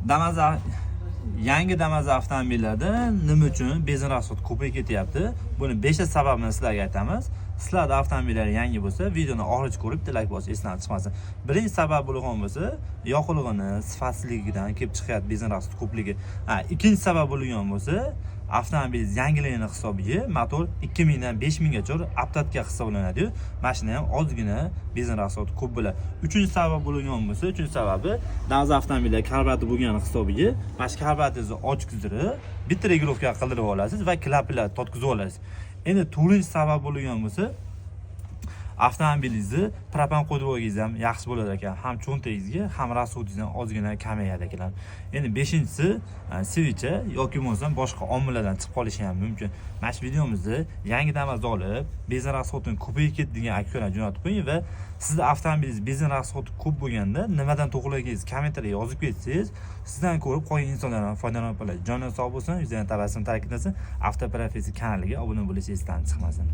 Damas yangi Damas avtomobillarda nima uchun benzin rasxodi ko'payib ketyapti? Buni 5 ta sababini sizlarga aytamiz. Sizlarda avtomobillar yangi bo'lsa, videoni oxirigacha ko'rib, like bosib esdan chiqmasin. Birinchi sabab bo'lgan bo'lsa, yoqilg'ini sifatsizligidan kelib chiqyapti benzin rasxodi ko'pligi. Ikkinchi sabab bo'lgan bo'lsa, avtomobil yangiligini hisobiga motor 2000 dan 5000 gacha aptatga hisoblanadi. Mashina ham ozgina benzin rasxodi ko'p bo'ladi. Uchinchi sabab bo'lgan bo'lsa, uchinchi sababi ba'zi avtomobillar karburator bo'lgani hisobiga, mana shu karburatorni ochkizdirib, bitta regulovka qildirib olasiz va klaplar totkizib olasiz. Endi to'rtinchi sabab bo'lgan bo'lsa, avtomobilingizni propan qo'yib olganingiz ham yaxshi bo'lar ekan. Ham cho'ntagingizga, ham rasxodingiz ham ozgina kamayadi ekan. Endi beshinchisi sevicha yoki bo'lmasa boshqa omillardan chiqib qolishi ham mumkin. Mana shu videomizda yangi Damas olib, benzin rasxodining ko'payib ketdi degan aksiyalar jo'natib qo'ying va sizning avtomobilingiz benzin rasxodi ko'p bo'lganda nimadan to'g'rilagingiz kommentariyga yozib ketsangiz, sizdan ko'rib qolgan insonlar ham foydalanib qoladi. Joningiz sog' bo'lsin, yuzdan tabassum ta'kidlasin. Avtoprofessiya kanaliga obuna bo'lishingiz esdan chiqmasin.